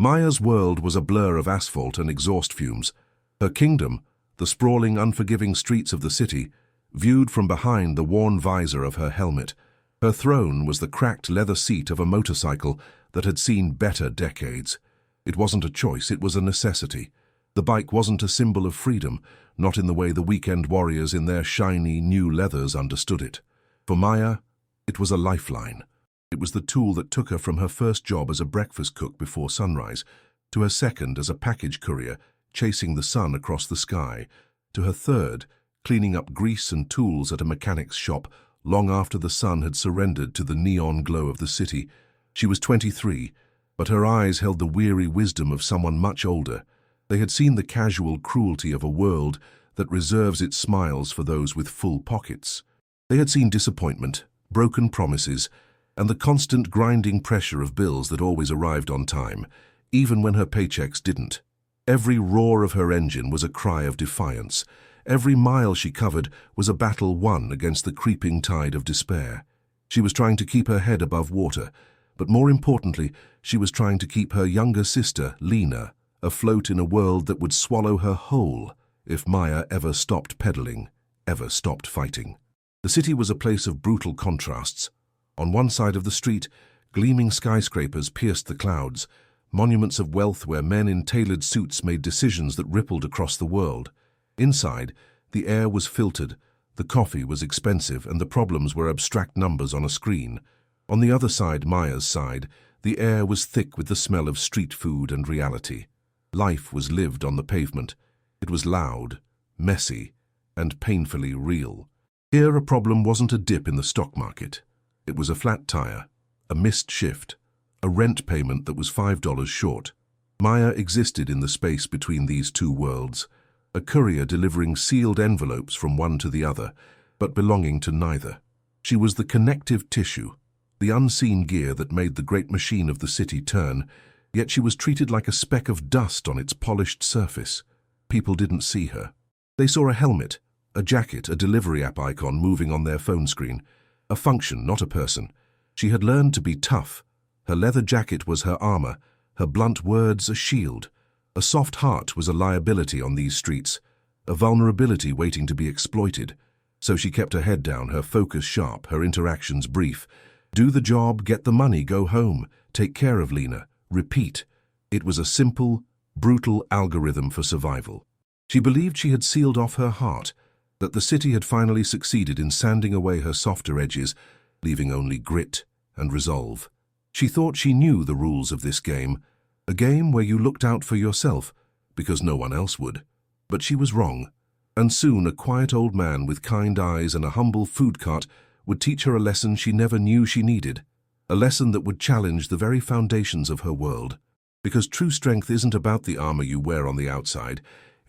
Maya's world was a blur of asphalt and exhaust fumes. Her kingdom, the sprawling, unforgiving streets of the city, viewed from behind the worn visor of her helmet. Her throne was the cracked leather seat of a motorcycle that had seen better decades. It wasn't a choice, it was a necessity. The bike wasn't a symbol of freedom, not in the way the weekend warriors in their shiny, new leathers understood it. For Maya, it was a lifeline. It was the tool that took her from her first job as a breakfast cook before sunrise, to her second as a package courier, chasing the sun across the sky, to her third, cleaning up grease and tools at a mechanic's shop long after the sun had surrendered to the neon glow of the city. She was 23, but her eyes held the weary wisdom of someone much older. They had seen the casual cruelty of a world that reserves its smiles for those with full pockets. They had seen disappointment, broken promises, and the constant grinding pressure of bills that always arrived on time, even when her paychecks didn't. Every roar of her engine was a cry of defiance. Every mile she covered was a battle won against the creeping tide of despair. She was trying to keep her head above water, but more importantly, she was trying to keep her younger sister, Lena, afloat in a world that would swallow her whole if Maya ever stopped pedaling, ever stopped fighting. The city was a place of brutal contrasts. On one side of the street, gleaming skyscrapers pierced the clouds, monuments of wealth where men in tailored suits made decisions that rippled across the world. Inside, the air was filtered, the coffee was expensive, and the problems were abstract numbers on a screen. On the other side, Maya's side, the air was thick with the smell of street food and reality. Life was lived on the pavement. It was loud, messy, and painfully real. Here, a problem wasn't a dip in the stock market. It was a flat tire, a missed shift, a rent payment that was $5 short. Maya existed in the space between these two worlds, a courier delivering sealed envelopes from one to the other, but belonging to neither. She was the connective tissue, the unseen gear that made the great machine of the city turn, yet she was treated like a speck of dust on its polished surface. People didn't see her. They saw a helmet, a jacket, a delivery app icon moving on their phone screen. A function, not a person. She had learned to be tough. Her leather jacket was her armor, her blunt words a shield. A soft heart was a liability on these streets, a vulnerability waiting to be exploited. So she kept her head down, her focus sharp, her interactions brief. Do the job, get the money, go home, take care of Lena, repeat. It was a simple, brutal algorithm for survival. She believed she had sealed off her heart, that the city had finally succeeded in sanding away her softer edges, leaving only grit and resolve. She thought she knew the rules of this game, a game where you looked out for yourself because no one else would. But she was wrong, and soon a quiet old man with kind eyes and a humble food cart would teach her a lesson she never knew she needed, a lesson that would challenge the very foundations of her world. Because true strength isn't about the armor you wear on the outside,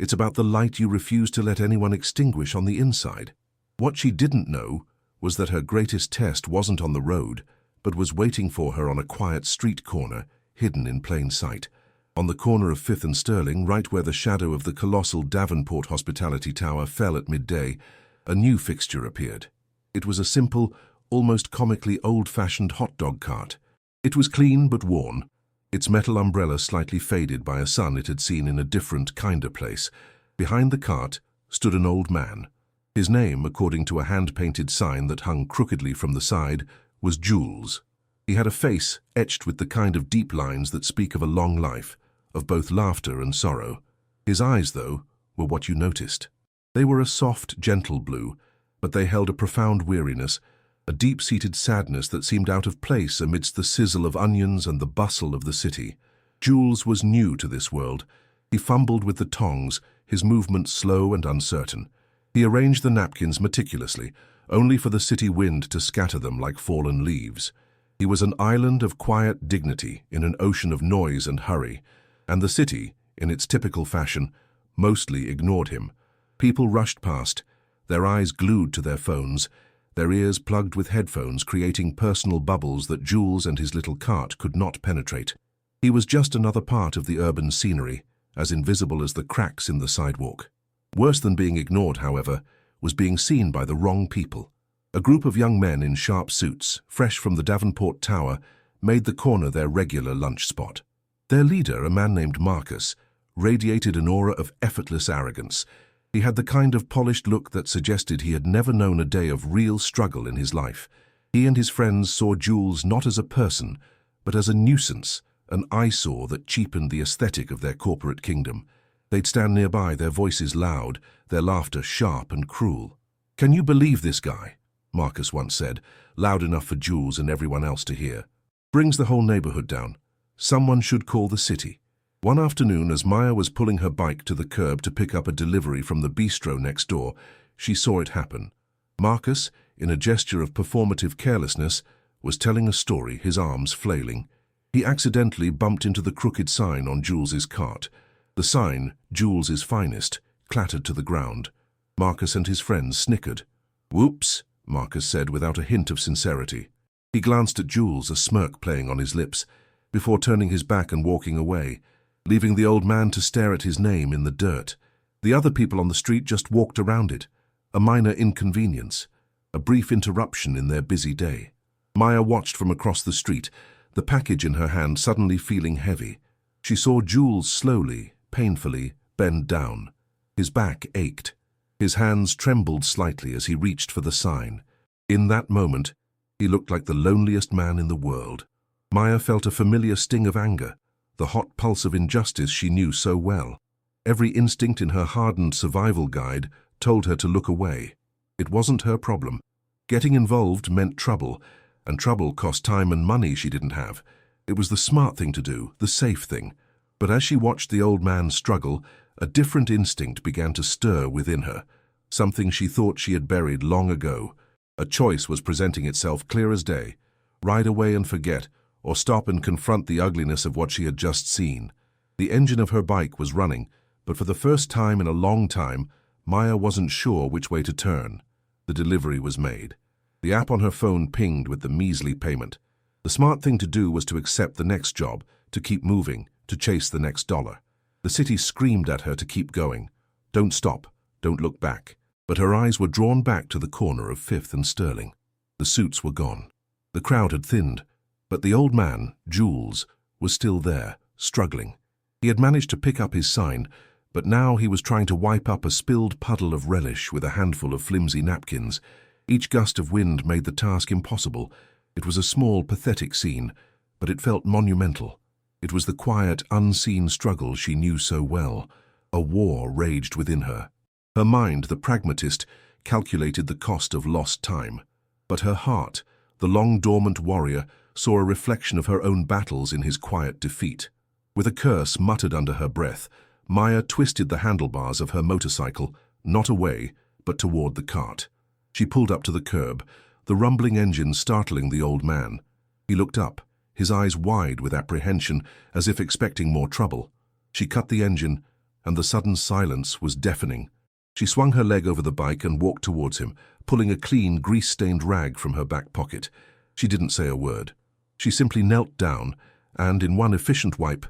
it's about the light you refuse to let anyone extinguish on the inside. What she didn't know was that her greatest test wasn't on the road, but was waiting for her on a quiet street corner, hidden in plain sight. On the corner of 5th and Sterling, right where the shadow of the colossal Davenport Hospitality Tower fell at midday, a new fixture appeared. It was a simple, almost comically old-fashioned hot dog cart. It was clean but worn, its metal umbrella slightly faded by a sun it had seen in a different, kinder place. Behind the cart stood an old man. His name, according to a hand-painted sign that hung crookedly from the side, was Jules. He had a face etched with the kind of deep lines that speak of a long life, of both laughter and sorrow. His eyes, though, were what you noticed. They were a soft, gentle blue, but they held a profound weariness, a deep-seated sadness that seemed out of place amidst the sizzle of onions and the bustle of the city. Jules was new to this world. He fumbled with the tongs, his movements slow and uncertain. He arranged the napkins meticulously, only for the city wind to scatter them like fallen leaves. He was an island of quiet dignity in an ocean of noise and hurry, and the city, in its typical fashion, mostly ignored him. People rushed past, their eyes glued to their phones, their ears plugged with headphones, creating personal bubbles that Jules and his little cart could not penetrate. He was just another part of the urban scenery, as invisible as the cracks in the sidewalk. Worse than being ignored, however, was being seen by the wrong people. A group of young men in sharp suits, fresh from the Davenport Tower, made the corner their regular lunch spot. Their leader, a man named Marcus, radiated an aura of effortless arrogance. He had the kind of polished look that suggested he had never known a day of real struggle in his life. He and his friends saw Jules not as a person, but as a nuisance, an eyesore that cheapened the aesthetic of their corporate kingdom. They'd stand nearby, their voices loud, their laughter sharp and cruel. "Can you believe this guy?" Marcus once said, loud enough for Jules and everyone else to hear. "Brings the whole neighborhood down. Someone should call the city." One afternoon, as Maya was pulling her bike to the curb to pick up a delivery from the bistro next door, she saw it happen. Marcus, in a gesture of performative carelessness, was telling a story, his arms flailing. He accidentally bumped into the crooked sign on Jules's cart. The sign, Jules's Finest, clattered to the ground. Marcus and his friends snickered. "Whoops," Marcus said without a hint of sincerity. He glanced at Jules, a smirk playing on his lips, before turning his back and walking away, leaving the old man to stare at his name in the dirt. The other people on the street just walked around it, a minor inconvenience, a brief interruption in their busy day. Maya watched from across the street, the package in her hand suddenly feeling heavy. She saw Jules slowly, painfully, bend down. His back ached. His hands trembled slightly as he reached for the sign. In that moment, he looked like the loneliest man in the world. Maya felt a familiar sting of anger, the hot pulse of injustice she knew so well. Every instinct in her hardened survival guide told her to look away. It wasn't her problem. Getting involved meant trouble, and trouble cost time and money she didn't have. It was the smart thing to do, the safe thing. But as she watched the old man struggle, a different instinct began to stir within her, something she thought she had buried long ago. A choice was presenting itself clear as day: ride away and forget, or stop and confront the ugliness of what she had just seen. The engine of her bike was running, but for the first time in a long time, Maya wasn't sure which way to turn. The delivery was made. The app on her phone pinged with the measly payment. The smart thing to do was to accept the next job, to keep moving, to chase the next dollar. The city screamed at her to keep going. Don't stop, don't look back. But her eyes were drawn back to the corner of 5th and Sterling. The suits were gone. The crowd had thinned. But the old man, Jules, was still there, struggling. He had managed to pick up his sign, but now he was trying to wipe up a spilled puddle of relish with a handful of flimsy napkins. Each gust of wind made the task impossible. It was a small, pathetic scene, but it felt monumental. It was the quiet, unseen struggle she knew so well. A war raged within her. Her mind, the pragmatist, calculated the cost of lost time. But her heart, the long-dormant warrior, saw a reflection of her own battles in his quiet defeat. With a curse muttered under her breath, Maya twisted the handlebars of her motorcycle, not away, but toward the cart. She pulled up to the curb, the rumbling engine startling the old man. He looked up, his eyes wide with apprehension, as if expecting more trouble. She cut the engine, and the sudden silence was deafening. She swung her leg over the bike and walked towards him, pulling a clean, grease-stained rag from her back pocket. She didn't say a word. She simply knelt down and, in one efficient wipe,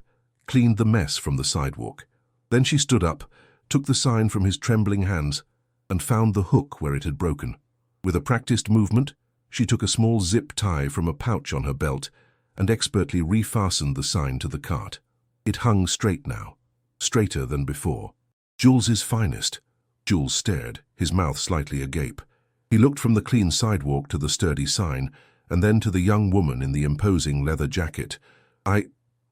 cleaned the mess from the sidewalk. Then she stood up, took the sign from his trembling hands, and found the hook where it had broken. With a practiced movement, she took a small zip tie from a pouch on her belt and expertly refastened the sign to the cart. It hung straight now, straighter than before. Jules's Finest. Jules stared, his mouth slightly agape. He looked from the clean sidewalk to the sturdy sign, and then to the young woman in the imposing leather jacket.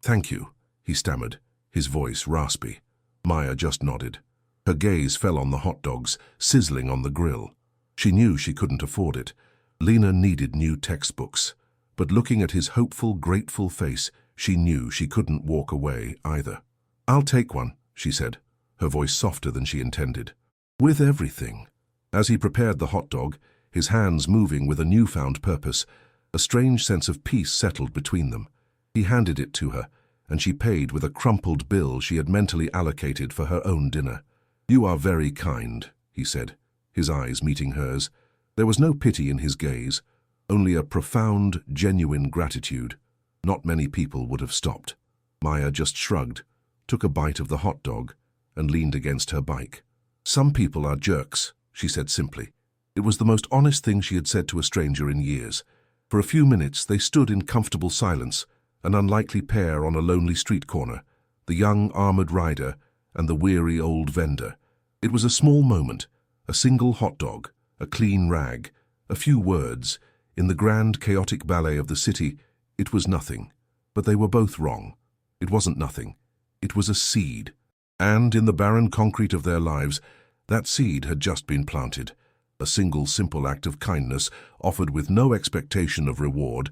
Thank you," he stammered, his voice raspy. Maya just nodded. Her gaze fell on the hot dogs, sizzling on the grill. She knew she couldn't afford it. Lena needed new textbooks. But looking at his hopeful, grateful face, she knew she couldn't walk away either. "I'll take one," she said, her voice softer than she intended. "With everything." As he prepared the hot dog, his hands moving with a newfound purpose, a strange sense of peace settled between them. He handed it to her, and she paid with a crumpled bill she had mentally allocated for her own dinner. "You are very kind," he said, his eyes meeting hers. There was no pity in his gaze, only a profound, genuine gratitude. Not many people would have stopped. Maya just shrugged, took a bite of the hot dog, and leaned against her bike. "Some people are jerks," she said simply. It was the most honest thing she had said to a stranger in years. For a few minutes they stood in comfortable silence, an unlikely pair on a lonely street corner, the young armored rider and the weary old vendor. It was a small moment, a single hot dog, a clean rag, a few words. In the grand chaotic ballet of the city, it was nothing. But they were both wrong. It wasn't nothing. It was a seed. And in the barren concrete of their lives, that seed had just been planted. A single simple act of kindness, offered with no expectation of reward,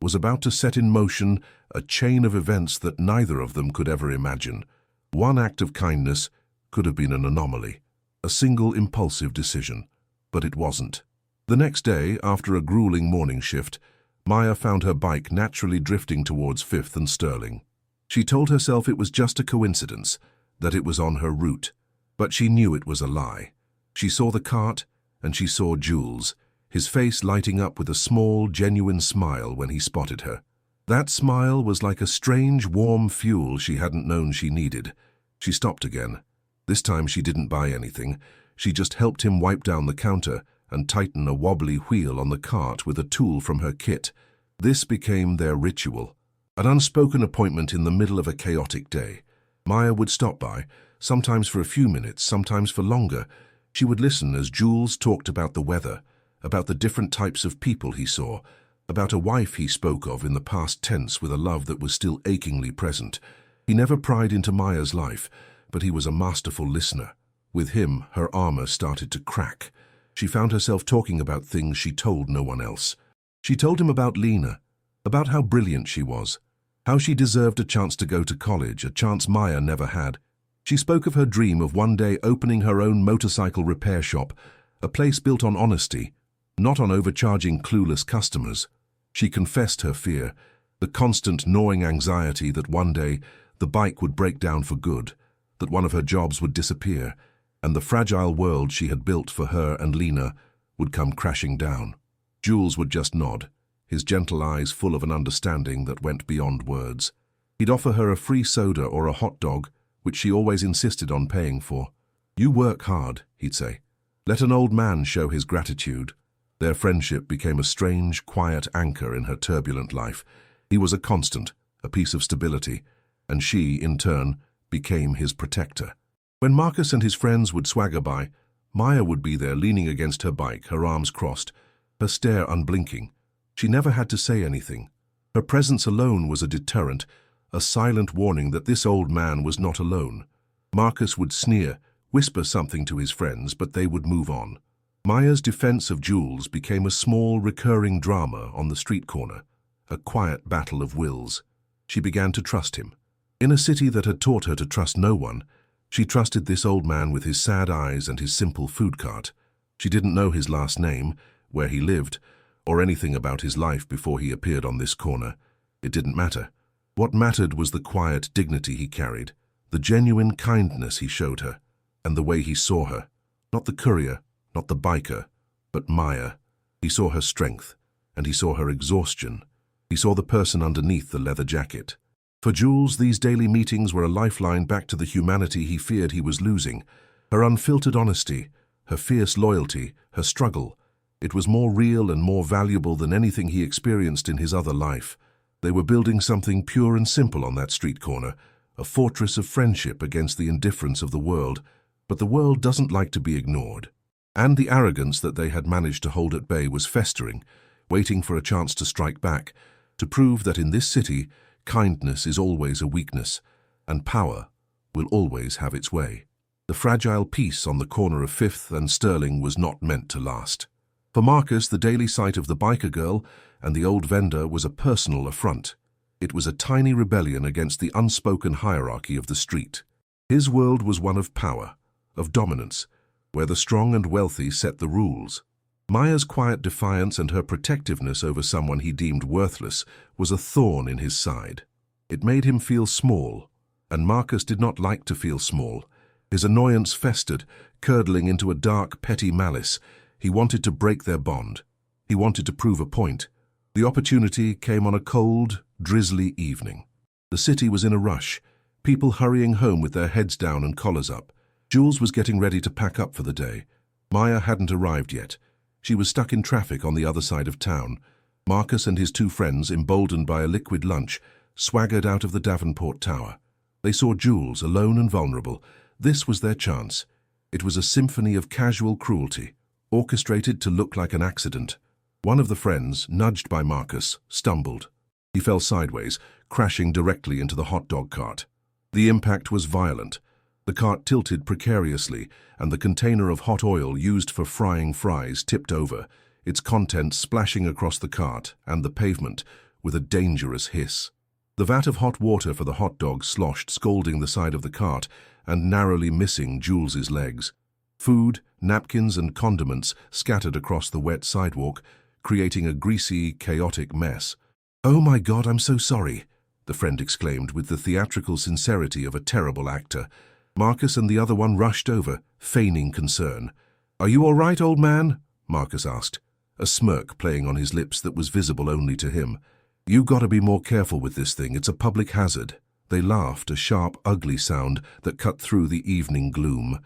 was about to set in motion a chain of events that neither of them could ever imagine. One act of kindness could have been an anomaly, a single impulsive decision, but it wasn't. The next day, after a grueling morning shift, Maya found her bike naturally drifting towards Fifth and Sterling. She told herself it was just a coincidence, that it was on her route, but she knew it was a lie. She saw the cart, and she saw Jules, his face lighting up with a small, genuine smile when he spotted her. That smile was like a strange, warm fuel she hadn't known she needed. She stopped again. This time she didn't buy anything. She just helped him wipe down the counter and tighten a wobbly wheel on the cart with a tool from her kit. This became their ritual, an unspoken appointment in the middle of a chaotic day. Maya would stop by, sometimes for a few minutes, sometimes for longer. She would listen as Jules talked about the weather, about the different types of people he saw, about a wife he spoke of in the past tense with a love that was still achingly present. He never pried into Maya's life, but he was a masterful listener. With him, her armor started to crack. She found herself talking about things she told no one else. She told him about Lena, about how brilliant she was, how she deserved a chance to go to college, a chance Maya never had. She spoke of her dream of one day opening her own motorcycle repair shop, a place built on honesty, not on overcharging clueless customers. She confessed her fear, the constant gnawing anxiety that one day the bike would break down for good, that one of her jobs would disappear, and the fragile world she had built for her and Lena would come crashing down. Jules would just nod, his gentle eyes full of an understanding that went beyond words. He'd offer her a free soda or a hot dog, which she always insisted on paying for. "You work hard," he'd say. "Let an old man show his gratitude." Their friendship became a strange, quiet anchor in her turbulent life. He was a constant, a piece of stability, and she, in turn, became his protector. When Marcus and his friends would swagger by, Maya would be there leaning against her bike, her arms crossed, her stare unblinking. She never had to say anything. Her presence alone was a deterrent, a silent warning that this old man was not alone. Marcus would sneer, whisper something to his friends, but they would move on. Maya's defense of Jules became a small, recurring drama on the street corner, a quiet battle of wills. She began to trust him. In a city that had taught her to trust no one, she trusted this old man with his sad eyes and his simple food cart. She didn't know his last name, where he lived, or anything about his life before he appeared on this corner. It didn't matter. What mattered was the quiet dignity he carried, the genuine kindness he showed her, and the way he saw her. Not the courier, not the biker, but Maya. He saw her strength, and he saw her exhaustion. He saw the person underneath the leather jacket. For Jules, these daily meetings were a lifeline back to the humanity he feared he was losing. Her unfiltered honesty, her fierce loyalty, her struggle. It was more real and more valuable than anything he experienced in his other life. They were building something pure and simple on that street corner, a fortress of friendship against the indifference of the world. But the world doesn't like to be ignored. And the arrogance that they had managed to hold at bay was festering, waiting for a chance to strike back, to prove that in this city, kindness is always a weakness, and power will always have its way. The fragile peace on the corner of Fifth and Sterling was not meant to last. For Marcus, the daily sight of the biker girl and the old vendor was a personal affront. It was a tiny rebellion against the unspoken hierarchy of the street. His world was one of power, of dominance, where the strong and wealthy set the rules. Maya's quiet defiance and her protectiveness over someone he deemed worthless was a thorn in his side. It made him feel small, and Marcus did not like to feel small. His annoyance festered, curdling into a dark, petty malice. He wanted to break their bond. He wanted to prove a point. The opportunity came on a cold, drizzly evening. The city was in a rush, people hurrying home with their heads down and collars up. Jules was getting ready to pack up for the day. Maya hadn't arrived yet. She was stuck in traffic on the other side of town. Marcus and his two friends, emboldened by a liquid lunch, swaggered out of the Davenport Tower. They saw Jules, alone and vulnerable. This was their chance. It was a symphony of casual cruelty, orchestrated to look like an accident. One of the friends, nudged by Marcus, stumbled. He fell sideways, crashing directly into the hot dog cart. The impact was violent. The cart tilted precariously, and the container of hot oil used for frying fries tipped over, its contents splashing across the cart and the pavement with a dangerous hiss. The vat of hot water for the hot dogs sloshed, scalding the side of the cart and narrowly missing Jules's legs. Food, napkins and condiments scattered across the wet sidewalk, creating a greasy, chaotic mess. "Oh my God, I'm so sorry," the friend exclaimed with the theatrical sincerity of a terrible actor. Marcus and the other one rushed over, feigning concern. "Are you all right, old man?" Marcus asked, a smirk playing on his lips that was visible only to him. "You gotta be more careful with this thing, it's a public hazard." They laughed, a sharp, ugly sound that cut through the evening gloom.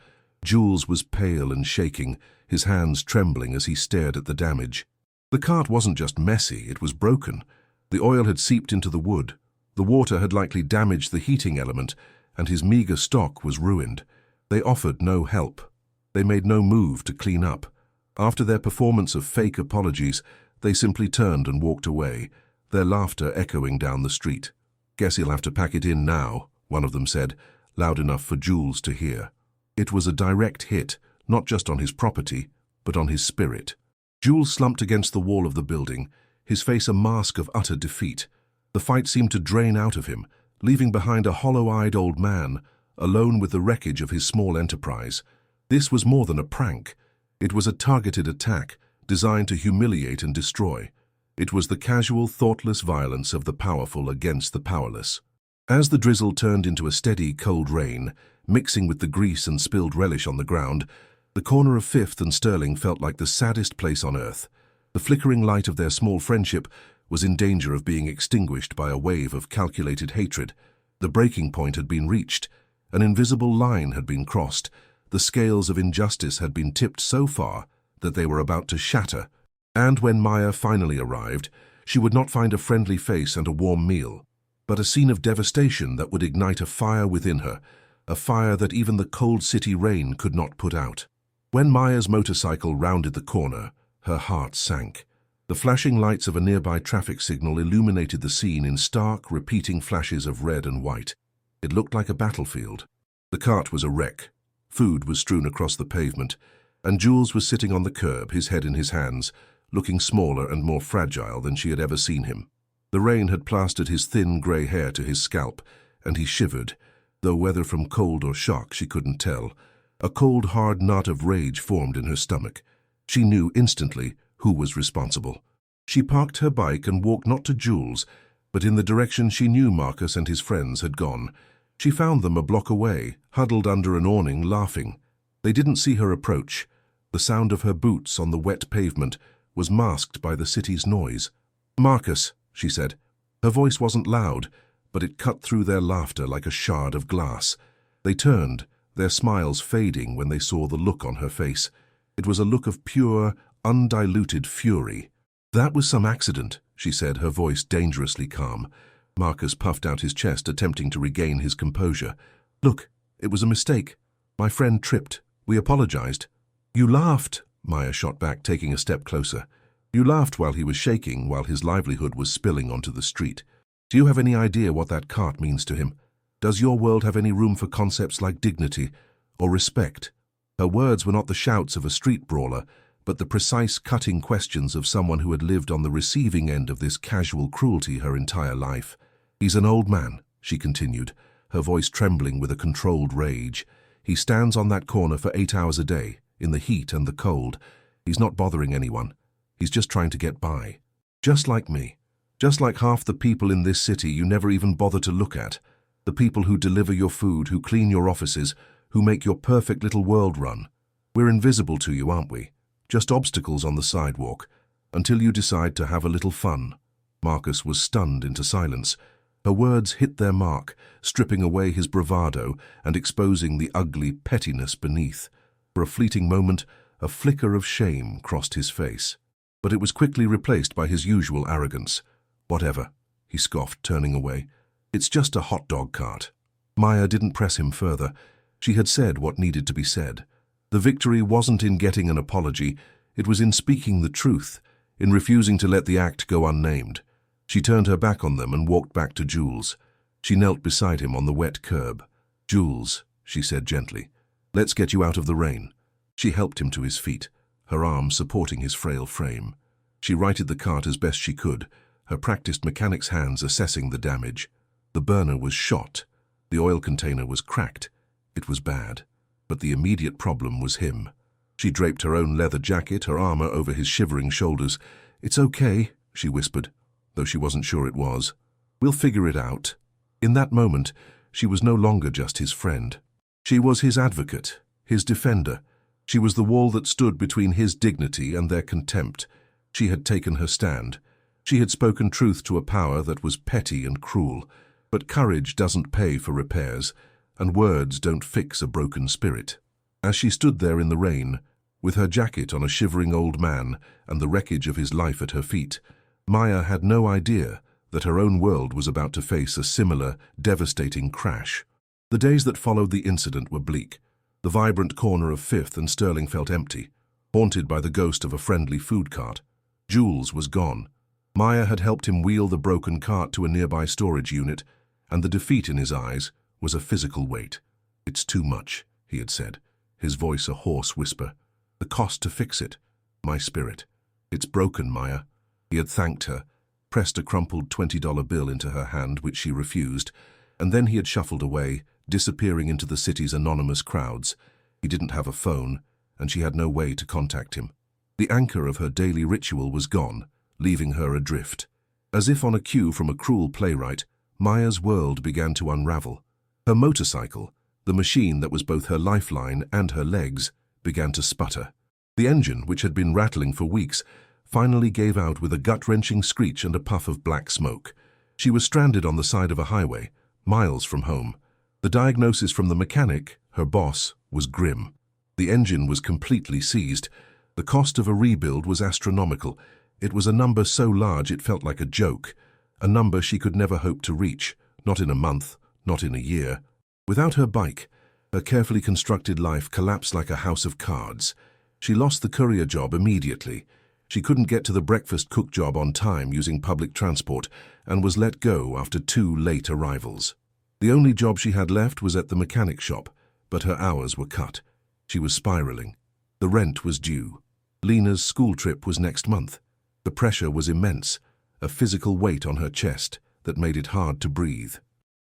Jules was pale and shaking, his hands trembling as he stared at the damage. The cart wasn't just messy, it was broken. The oil had seeped into the wood. The water had likely damaged the heating element, and his meager stock was ruined. They offered no help. They made no move to clean up. After their performance of fake apologies, they simply turned and walked away, their laughter echoing down the street. "Guess he'll have to pack it in now," one of them said, loud enough for Jules to hear. It was a direct hit, not just on his property, but on his spirit. Jules slumped against the wall of the building, his face a mask of utter defeat. The fight seemed to drain out of him, leaving behind a hollow-eyed old man, alone with the wreckage of his small enterprise. This was more than a prank. It was a targeted attack, designed to humiliate and destroy. It was the casual, thoughtless violence of the powerful against the powerless. As the drizzle turned into a steady, cold rain, mixing with the grease and spilled relish on the ground, the corner of Fifth and Sterling felt like the saddest place on earth. The flickering light of their small friendship was in danger of being extinguished by a wave of calculated hatred. The breaking point had been reached. An invisible line had been crossed. The scales of injustice had been tipped so far that they were about to shatter. And when Maya finally arrived, she would not find a friendly face and a warm meal, but a scene of devastation that would ignite a fire within her, a fire that even the cold city rain could not put out. When Maya's motorcycle rounded the corner, her heart sank. The flashing lights of a nearby traffic signal illuminated the scene in stark, repeating flashes of red and white. It looked like a battlefield. The cart was a wreck. Food was strewn across the pavement, and Jules was sitting on the curb, his head in his hands, looking smaller and more fragile than she had ever seen him. The rain had plastered his thin grey hair to his scalp, and he shivered, though whether from cold or shock she couldn't tell. A cold, hard knot of rage formed in her stomach. She knew instantly who was responsible. She parked her bike and walked not to Jules, but in the direction she knew Marcus and his friends had gone. She found them a block away, huddled under an awning, laughing. They didn't see her approach. The sound of her boots on the wet pavement was masked by the city's noise. "Marcus," she said. Her voice wasn't loud, but it cut through their laughter like a shard of glass. They turned, their smiles fading when they saw the look on her face. It was a look of pure, undiluted fury. "That was some accident," she said, her voice dangerously calm. Marcus puffed out his chest, attempting to regain his composure. "Look, it was a mistake. My friend tripped. We apologized." "You laughed," Maya shot back, taking a step closer. "You laughed while he was shaking, while his livelihood was spilling onto the street. Do you have any idea what that cart means to him? Does your world have any room for concepts like dignity or respect?" Her words were not the shouts of a street brawler, but the precise, cutting questions of someone who had lived on the receiving end of this casual cruelty her entire life. "He's an old man," she continued, her voice trembling with a controlled rage. "He stands on that corner for 8 hours a day, in the heat and the cold. He's not bothering anyone. He's just trying to get by. Just like me. Just like half the people in this city you never even bother to look at. The people who deliver your food, who clean your offices, who make your perfect little world run. We're invisible to you, aren't we? Just obstacles on the sidewalk, until you decide to have a little fun." Marcus was stunned into silence. Her words hit their mark, stripping away his bravado and exposing the ugly pettiness beneath. For a fleeting moment, a flicker of shame crossed his face. But it was quickly replaced by his usual arrogance. "Whatever," he scoffed, turning away. It's just a hot dog cart. Maya didn't press him further. She had said what needed to be said. The victory wasn't in getting an apology, it was in speaking the truth, in refusing to let the act go unnamed. She turned her back on them and walked back to Jules. She knelt beside him on the wet curb. "Jules," she said gently, "let's get you out of the rain." She helped him to his feet, her arms supporting his frail frame. She righted the cart as best she could, her practiced mechanic's hands assessing the damage. The burner was shot. The oil container was cracked. It was bad. But the immediate problem was him. She draped her own leather jacket, her armor over his shivering shoulders. "It's okay," she whispered, though she wasn't sure it was. "We'll figure it out." In that moment, she was no longer just his friend. She was his advocate, his defender. She was the wall that stood between his dignity and their contempt. She had taken her stand. She had spoken truth to a power that was petty and cruel. But courage doesn't pay for repairs, and words don't fix a broken spirit. As she stood there in the rain, with her jacket on a shivering old man and the wreckage of his life at her feet, Maya had no idea that her own world was about to face a similar, devastating crash. The days that followed the incident were bleak. The vibrant corner of Fifth and Sterling felt empty, haunted by the ghost of a friendly food cart. Jules was gone. Maya had helped him wheel the broken cart to a nearby storage unit, and the defeat in his eyes was a physical weight. "It's too much," he had said, his voice a hoarse whisper. "The cost to fix it, my spirit. It's broken, Maya." He had thanked her, pressed a crumpled $20 bill into her hand, which she refused, and then he had shuffled away, disappearing into the city's anonymous crowds. He didn't have a phone, and she had no way to contact him. The anchor of her daily ritual was gone, leaving her adrift. As if on a cue from a cruel playwright, Maya's world began to unravel. Her motorcycle, the machine that was both her lifeline and her legs, began to sputter. The engine, which had been rattling for weeks, finally gave out with a gut-wrenching screech and a puff of black smoke. She was stranded on the side of a highway, miles from home. The diagnosis from the mechanic, her boss, was grim. The engine was completely seized. The cost of a rebuild was astronomical. It was a number so large it felt like a joke, a number she could never hope to reach, not in a month, not in a year. Without her bike, her carefully constructed life collapsed like a house of cards. She lost the courier job immediately. She couldn't get to the breakfast cook job on time using public transport and was let go after 2 late arrivals. The only job she had left was at the mechanic shop, but her hours were cut. She was spiraling. The rent was due. Lena's school trip was next month. The pressure was immense, a physical weight on her chest that made it hard to breathe.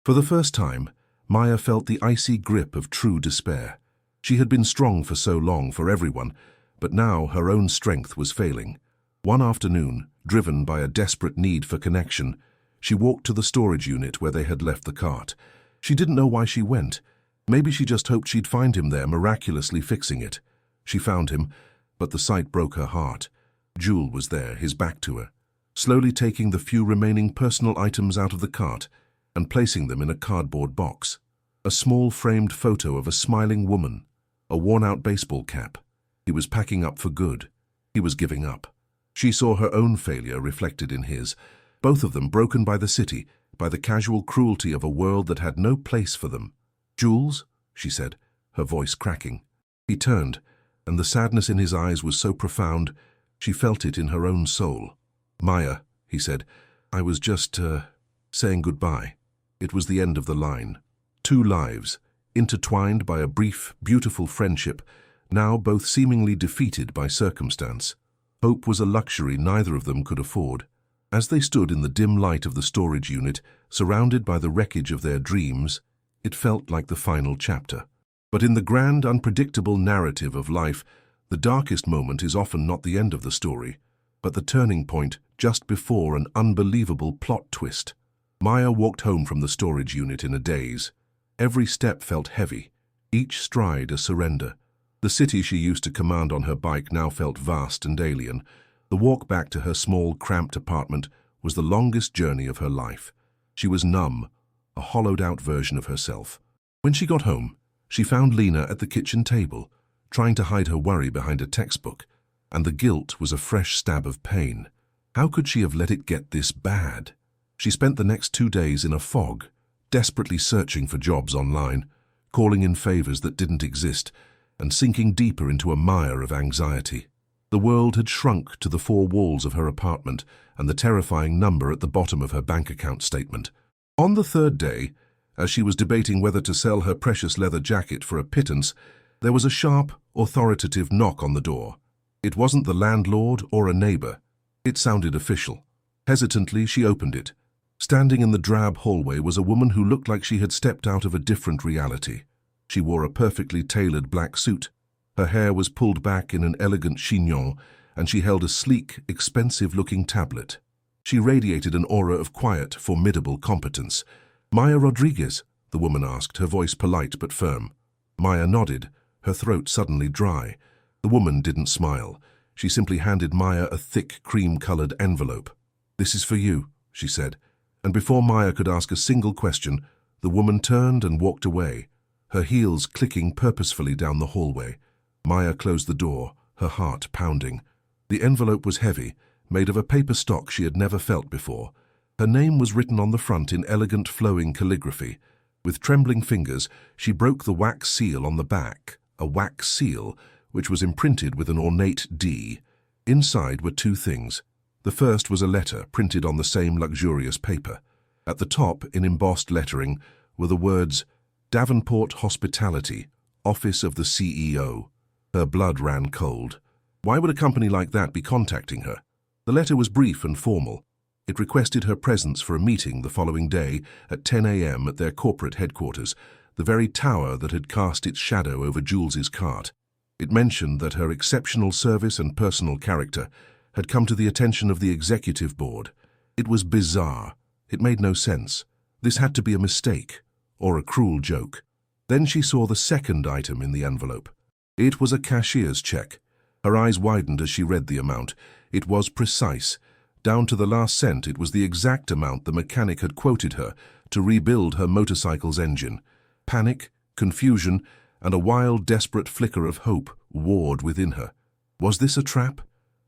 For the first time, Maya felt the icy grip of true despair. She had been strong for so long for everyone, but now her own strength was failing. One afternoon, driven by a desperate need for connection, she walked to the storage unit where they had left the cart. She didn't know why she went. Maybe she just hoped she'd find him there, miraculously fixing it. She found him, but the sight broke her heart. Jules was there, his back to her, slowly taking the few remaining personal items out of the cart and placing them in a cardboard box. A small framed photo of a smiling woman, a worn-out baseball cap. He was packing up for good. He was giving up. She saw her own failure reflected in his, both of them broken by the city, by the casual cruelty of a world that had no place for them. "Jules?" she said, her voice cracking. He turned, and the sadness in his eyes was so profound, she felt it in her own soul. "Maya," he said, "I was just, saying goodbye." It was the end of the line. 2 lives, intertwined by a brief, beautiful friendship, now both seemingly defeated by circumstance. Hope was a luxury neither of them could afford. As they stood in the dim light of the storage unit, surrounded by the wreckage of their dreams, it felt like the final chapter. But in the grand, unpredictable narrative of life, the darkest moment is often not the end of the story, but the turning point just before an unbelievable plot twist. Maya walked home from the storage unit in a daze. Every step felt heavy, each stride a surrender. The city she used to command on her bike now felt vast and alien. The walk back to her small, cramped apartment was the longest journey of her life. She was numb, a hollowed-out version of herself. When she got home, she found Lena at the kitchen table, trying to hide her worry behind a textbook, and the guilt was a fresh stab of pain. How could she have let it get this bad? She spent the next 2 days in a fog, desperately searching for jobs online, calling in favors that didn't exist, and sinking deeper into a mire of anxiety. The world had shrunk to the four walls of her apartment and the terrifying number at the bottom of her bank account statement. On the third day, as she was debating whether to sell her precious leather jacket for a pittance, there was a sharp, authoritative knock on the door. It wasn't the landlord or a neighbor. It sounded official. Hesitantly, she opened it. Standing in the drab hallway was a woman who looked like she had stepped out of a different reality. She wore a perfectly tailored black suit. Her hair was pulled back in an elegant chignon, and she held a sleek, expensive-looking tablet. She radiated an aura of quiet, formidable competence. "Maya Rodriguez?" the woman asked, her voice polite but firm. Maya nodded, her throat suddenly dry. The woman didn't smile. She simply handed Maya a thick, cream-colored envelope. "This is for you," she said. And before Maya could ask a single question, the woman turned and walked away, her heels clicking purposefully down the hallway. Maya closed the door, her heart pounding. The envelope was heavy, made of a paper stock she had never felt before. Her name was written on the front in elegant, flowing calligraphy. With trembling fingers, she broke the wax seal on the back, a wax seal which was imprinted with an ornate D. Inside were two things. The first was a letter printed on the same luxurious paper. At the top, in embossed lettering, were the words, "Davenport Hospitality, Office of the CEO." Her blood ran cold. Why would a company like that be contacting her? The letter was brief and formal. It requested her presence for a meeting the following day at 10 a.m. at their corporate headquarters, the very tower that had cast its shadow over Jules's cart. It mentioned that her exceptional service and personal character had come to the attention of the executive board. It was bizarre. It made no sense. This had to be a mistake, or a cruel joke. Then she saw the second item in the envelope. It was a cashier's check. Her eyes widened as she read the amount. It was precise. Down to the last cent, it was the exact amount the mechanic had quoted her to rebuild her motorcycle's engine. Panic, confusion, and a wild, desperate flicker of hope warred within her. Was this a trap?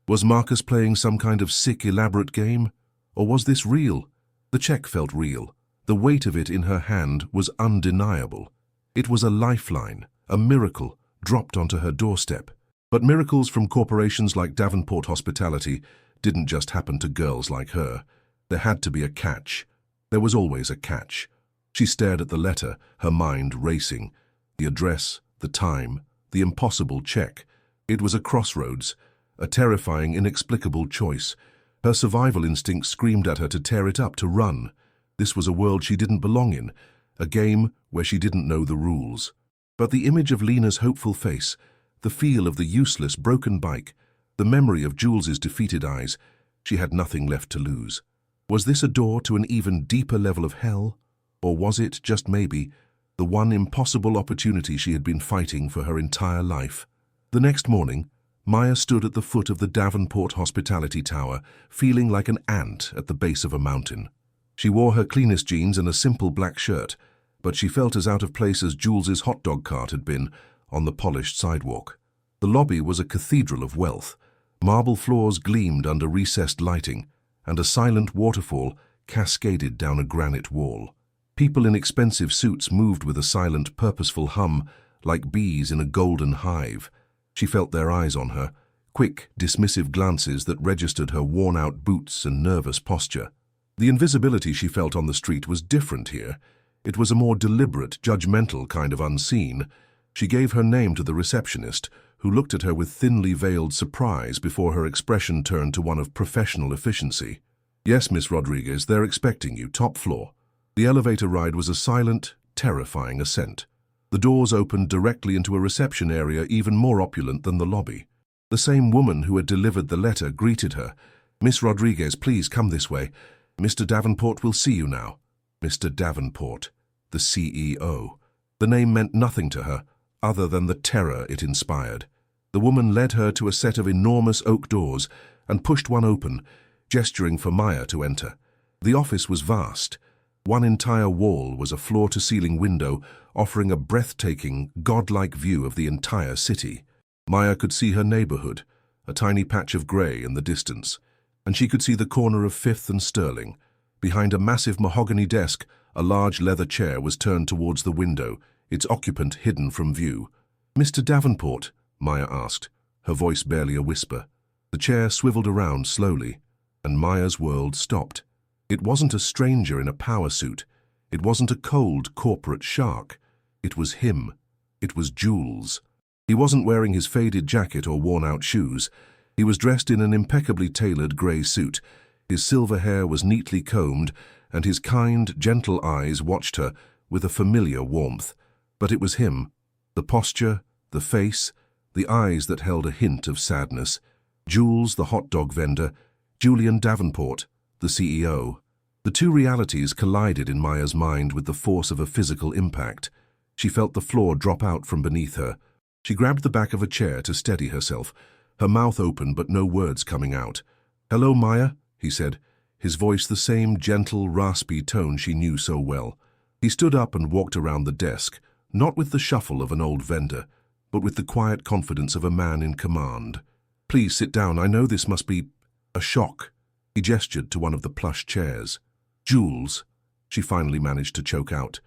Was Marcus playing some kind of sick, elaborate game? Or was this real? The check felt real. The weight of it in her hand was undeniable. It was a lifeline, a miracle, dropped onto her doorstep. But miracles from corporations like Davenport Hospitality didn't just happen to girls like her. There had to be a catch. There was always a catch. She stared at the letter, her mind racing. The address, the time, the impossible check. It was a crossroads, a terrifying, inexplicable choice. Her survival instinct screamed at her to tear it up, to run. This was a world she didn't belong in, a game where she didn't know the rules. But the image of Lena's hopeful face, the feel of the useless, broken bike, the memory of Jules's defeated eyes, she had nothing left to lose. Was this a door to an even deeper level of hell? Or was it, just maybe, the one impossible opportunity she had been fighting for her entire life? The next morning, Maya stood at the foot of the Davenport Hospitality Tower, feeling like an ant at the base of a mountain. She wore her cleanest jeans and a simple black shirt, but she felt as out of place as Jules's hot dog cart had been on the polished sidewalk. The lobby was a cathedral of wealth. Marble floors gleamed under recessed lighting, and a silent waterfall cascaded down a granite wall. People in expensive suits moved with a silent, purposeful hum, like bees in a golden hive. She felt their eyes on her, quick, dismissive glances that registered her worn-out boots and nervous posture. The invisibility she felt on the street was different here. It was a more deliberate, judgmental kind of unseen. She gave her name to the receptionist, who looked at her with thinly veiled surprise before her expression turned to one of professional efficiency. "Yes, Miss Rodriguez, they're expecting you, top floor." The elevator ride was a silent, terrifying ascent. The doors opened directly into a reception area even more opulent than the lobby. The same woman who had delivered the letter greeted her. "Miss Rodriguez, please come this way. Mr. Davenport will see you now." Mr. Davenport, the CEO. The name meant nothing to her, other than the terror it inspired. The woman led her to a set of enormous oak doors and pushed one open, gesturing for Maya to enter. The office was vast. One entire wall was a floor-to-ceiling window offering a breathtaking, godlike view of the entire city. Maya could see her neighborhood, a tiny patch of gray in the distance, and she could see the corner of Fifth and Sterling. Behind a massive mahogany desk, A large leather chair was turned towards the window, its occupant hidden from view. "Mr. Davenport?" Maya asked, her voice barely a whisper. The chair swiveled around slowly, and Maya's world stopped. It wasn't a stranger in a power suit. It wasn't a cold corporate shark. It was him. It was Jules. He wasn't wearing his faded jacket or worn-out shoes. He was dressed in an impeccably tailored grey suit. His silver hair was neatly combed, and his kind, gentle eyes watched her with a familiar warmth. But it was him. The posture, the face, the eyes that held a hint of sadness. Jules, the hot dog vendor, Julian Davenport, the CEO. The two realities collided in Maya's mind with the force of a physical impact. She felt the floor drop out from beneath her. She grabbed the back of a chair to steady herself, her mouth open but no words coming out. "Hello, Maya," he said, his voice the same gentle, raspy tone she knew so well. He stood up and walked around the desk, not with the shuffle of an old vendor, but with the quiet confidence of a man in command. "Please sit down. I know this must be a shock." He gestured to one of the plush chairs. "Jules," she finally managed to choke out.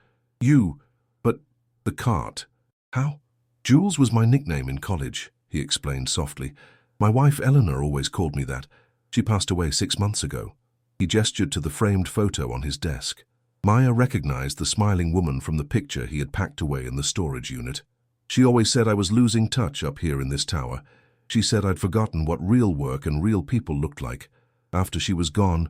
But the cart. How? "Jules was my nickname in college," he explained softly. "My wife Eleanor always called me that. She passed away 6 months ago." He gestured to the framed photo on his desk. Maya recognized the smiling woman from the picture he had packed away in the storage unit. "She always said I was losing touch up here in this tower. She said I'd forgotten what real work and real people looked like. After she was gone,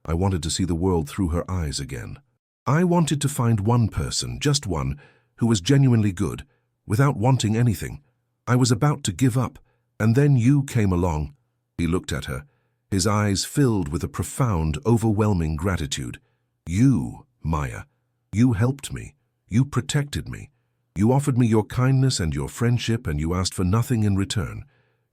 I wanted to see the world through her eyes again. I wanted to find one person, just one, who was genuinely good, without wanting anything. I was about to give up, and then you came along." He looked at her, his eyes filled with a profound, overwhelming gratitude. "You, Maya, you helped me. You protected me. You offered me your kindness and your friendship, and you asked for nothing in return.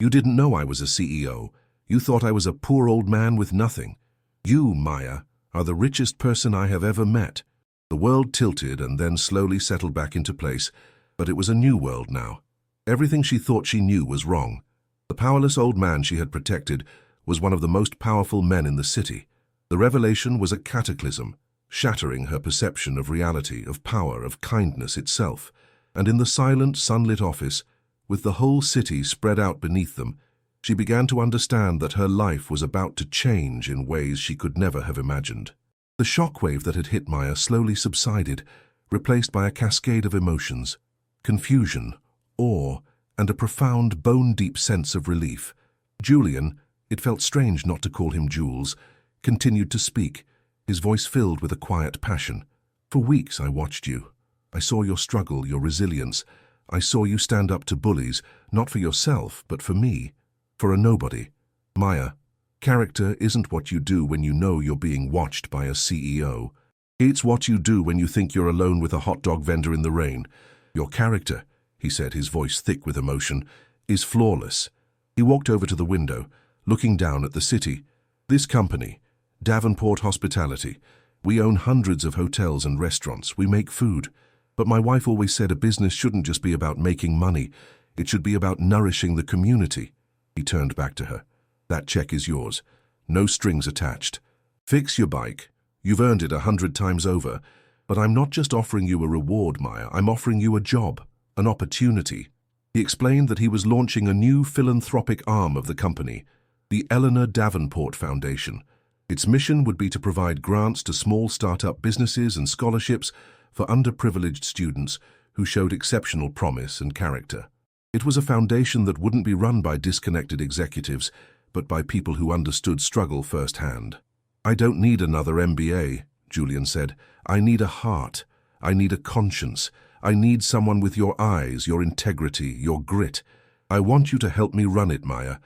You didn't know I was a CEO. You thought I was a poor old man with nothing. You, Maya, are the richest person I have ever met." The world tilted and then slowly settled back into place, but it was a new world now. Everything she thought she knew was wrong. The powerless old man she had protected was one of the most powerful men in the city. The revelation was a cataclysm, shattering her perception of reality, of power, of kindness itself. And in the silent, sunlit office, with the whole city spread out beneath them, she began to understand that her life was about to change in ways she could never have imagined. The shockwave that had hit Maya slowly subsided, replaced by a cascade of emotions: confusion, awe, and a profound, bone-deep sense of relief. Julian, it felt strange not to call him Jules, continued to speak, his voice filled with a quiet passion. "For weeks I watched you. I saw your struggle, your resilience. I saw you stand up to bullies, not for yourself, but for me, for a nobody. Maya, character isn't what you do when you know you're being watched by a CEO. It's what you do when you think you're alone with a hot dog vendor in the rain. Your character," he said, his voice thick with emotion, "is flawless." He walked over to the window, looking down at the city. "This company, Davenport Hospitality, we own hundreds of hotels and restaurants. We make food. But my wife always said a business shouldn't just be about making money. It should be about nourishing the community." He turned back to her. "That check is yours. No strings attached. Fix your bike. You've earned it 100 times over. But I'm not just offering you a reward, Maya. I'm offering you a job, an opportunity." He explained that he was launching a new philanthropic arm of the company, the Eleanor Davenport Foundation. Its mission would be to provide grants to small startup businesses and scholarships for underprivileged students who showed exceptional promise and character. It was a foundation that wouldn't be run by disconnected executives, but by people who understood struggle firsthand. "I don't need another MBA," Julian said. "I need a heart. I need a conscience. I need someone with your eyes, your integrity, your grit. I want you to help me run it, Maya.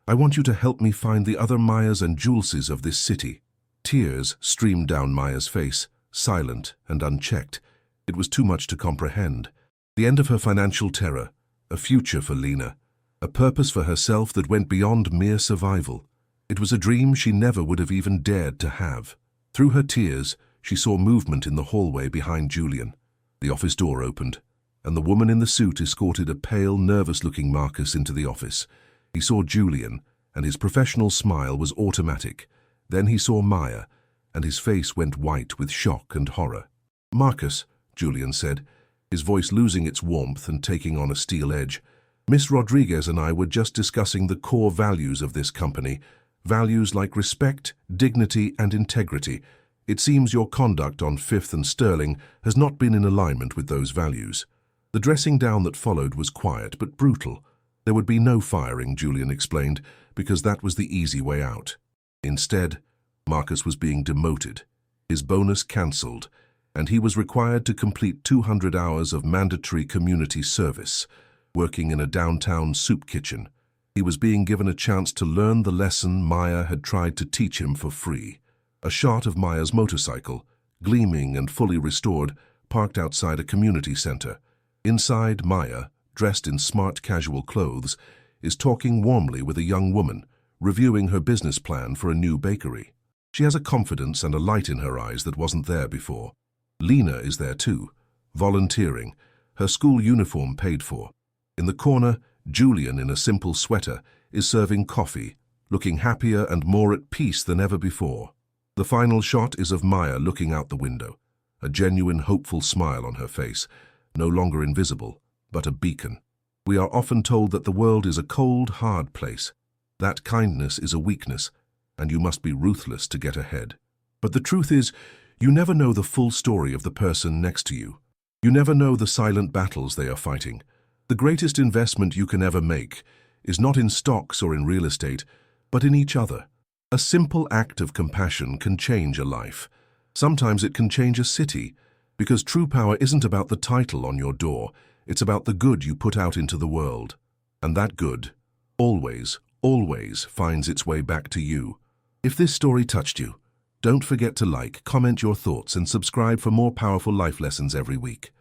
I want you to help me find the other Mayas and Juleses of this city." Tears streamed down Maya's face, silent and unchecked. It was too much to comprehend. The end of her financial terror, a future for Lena, a purpose for herself that went beyond mere survival. It was a dream she never would have even dared to have. Through her tears, she saw movement in the hallway behind Julian. The office door opened, and the woman in the suit escorted a pale, nervous-looking Marcus into the office. He saw Julian, and his professional smile was automatic. Then he saw Maya, and his face went white with shock and horror. Marcus, Julian said, his voice losing its warmth and taking on a steel edge. Miss Rodriguez and I were just discussing the core values of this company, values like respect, dignity, and integrity. It seems your conduct on Fifth and Sterling has not been in alignment with those values. The dressing down that followed was quiet but brutal. There would be no firing, Julian explained, because that was the easy way out. Instead, Marcus was being demoted, his bonus cancelled, and he was required to complete 200 hours of mandatory community service, working in a downtown soup kitchen. He was being given a chance to learn the lesson Maya had tried to teach him for free. A shot of Maya's motorcycle, gleaming and fully restored, parked outside a community center. Inside, Maya, dressed in smart casual clothes, is talking warmly with a young woman, reviewing her business plan for a new bakery. She has a confidence and a light in her eyes that wasn't there before. Lena is there too, volunteering, her school uniform paid for. In the corner, Julian, in a simple sweater, is serving coffee, looking happier and more at peace than ever before. The final shot is of Maya looking out the window, a genuine hopeful smile on her face, no longer invisible, but a beacon. We are often told that the world is a cold, hard place. That kindness is a weakness, and you must be ruthless to get ahead. But the truth is, you never know the full story of the person next to you. You never know the silent battles they are fighting. The greatest investment you can ever make is not in stocks or in real estate, but in each other. A simple act of compassion can change a life. Sometimes it can change a city, because true power isn't about the title on your door, it's about the good you put out into the world. And that good, always, always finds its way back to you. If this story touched you, don't forget to like, comment your thoughts, and subscribe for more powerful life lessons every week.